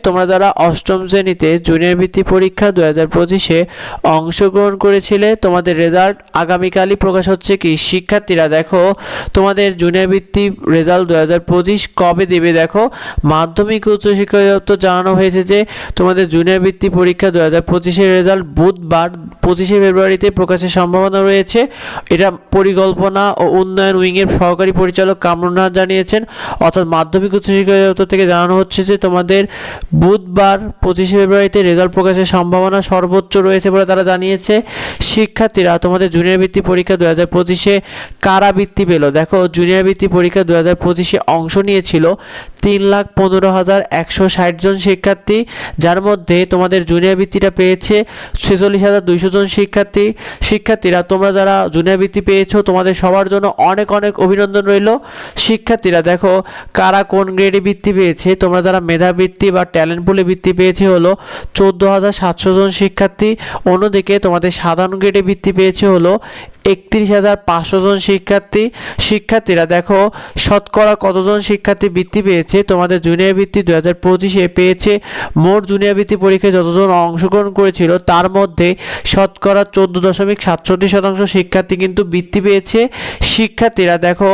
তোমরা যারা অষ্টম শ্রেণীতে জুনিয়র বৃত্তি পরীক্ষা 2025-এ অংশগ্রহণ করেছিলে তোমাদের রেজাল্ট আগামীকালই প্রকাশ হচ্ছে। কি শিক্ষার্থীরা দেখো তোমাদের জুনিয়র বৃত্তি রেজাল্ট 2025 কবে দেবে দেখো মাধ্যমিক উচ্চ শিক্ষা অধিদপ্তর জানানো হয়েছে যে তোমাদের জুনিয়র বৃত্তি পরীক্ষা 2025-এর রেজাল্ট বুধবার 25শে ফেব্রুয়ারিতে প্রকাশের সম্ভাবনা রয়েছে। এটা পরিকল্পনা ও উন্নয়ন উইংয়ের সহকারী পরিচালক কামরুন নাহার জানিয়েছেন। অর্থাৎ মাধ্যমিক উচ্চ শিক্ষা অধিদপ্তর থেকে জানানো হচ্ছে যে তোমাদের বুধবার 25শে ফেব্রুয়ারিতে রেজাল্ট প্রকাশের সম্ভাবনা সর্বোচ্চ রয়েছে বলে তারা জানিয়েছে। শিক্ষার্থীরা তোমাদের জুনিয়র বৃত্তি পরীক্ষা 2025-এ কারা বৃত্তি পেল দেখো জুনিয়র বৃত্তি পরীক্ষা 2025-এ অংশ নিয়েছিল 3,15,160 জন শিক্ষার্থী, যার মধ্যে তোমাদের জুনিয়র বৃত্তিটা পেয়েছে 46,200 জন শিক্ষার্থীরা তোমরা যারা জুনিয়র বৃত্তি পেয়েছো তোমাদের সবার জন্য অনেক অনেক অভিনন্দন রইল। শিক্ষার্থীরা দেখো কারা কোন গ্রেডে বৃত্তি পেয়েছে তোমরা যারা মেধাবৃত্তি বা ট্যালেন্ট পুলে বৃত্তি পেয়েছে হলো 14,700 জন শিক্ষার্থী। অন্যদিকে তোমাদের সাধারণ গ্রেডে বৃত্তি পেয়েছে হলো 31,500 জন শিক্ষার্থীরা দেখো শতকরা কতজন শিক্ষার্থী বৃত্তি পেয়েছে তোমাদের জুনিয়র বৃত্তি 2025-এ পেয়েছে মোট জুনিয়র বৃত্তি পরীক্ষায় যতজন অংশগ্রহণ করেছিল তার মধ্যে শতকরা 14.67% শিক্ষার্থী কিন্তু বৃত্তি পেয়েছে। শিক্ষার্থীরা দেখো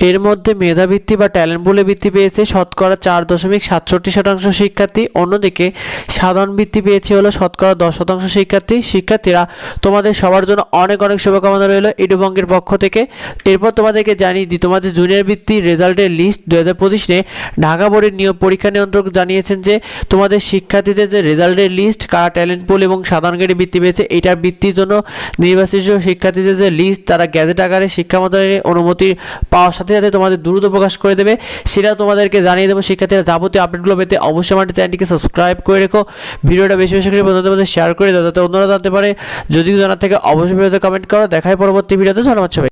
এর মধ্যে মেধাবৃত্তি বা ট্যালেন্ট পুলে বৃত্তি পেয়েছে শতকরা 4.67% শিক্ষার্থী। অন্যদিকে সাধারণ বৃত্তি পেয়েছে হলো শতকরা 10% শিক্ষার্থীরা তোমাদের সবার জন্য অনেক অনেক শুভকামনা রইল ইডুবঙ্গের পক্ষ থেকে। এরপর তোমাদেরকে জানিয়ে দিই তোমাদের জুনিয়র বৃত্তির রেজাল্টের লিস্ট 2025 নিয়ে ঢাকা বোর্ডের পরীক্ষা নিয়ন্ত্রক জানিয়েছেন যে তোমাদের শিক্ষার্থীদের যে রেজাল্টের লিস্ট কারা ট্যালেন্ট পুল এবং সাধারণ গ্রেডে বৃত্তি পেয়েছে এটার বৃত্তির জন্য নির্বাচিত শিক্ষার্থীদের যে লিস্ট তারা গ্যাজেট আকারে শিক্ষা মন্ত্রণালয়ের অনুমতি পাওয়ার সাথে সাথে তোমাদের দ্রুত প্রকাশ করে দেবে, সেটাও তোমাদেরকে জানিয়ে দেবো। শিক্ষার্থীরা যাবতীয় আপডেটগুলো পেতে অবশ্যই আমাদের চ্যানেলটিকে সাবস্ক্রাইব করে রেখো, ভিডিওটা বেশি বেশি করে বন্ধুদের মধ্যে শেয়ার করে দাও যাতে অন্যরা জানতে পারে। যদি জানার থেকে অবশ্যই ভিডিওতে কমেন্ট করো। দেখায় পরবর্তী ভিডিওতে। ধন্যবাদ সবাই।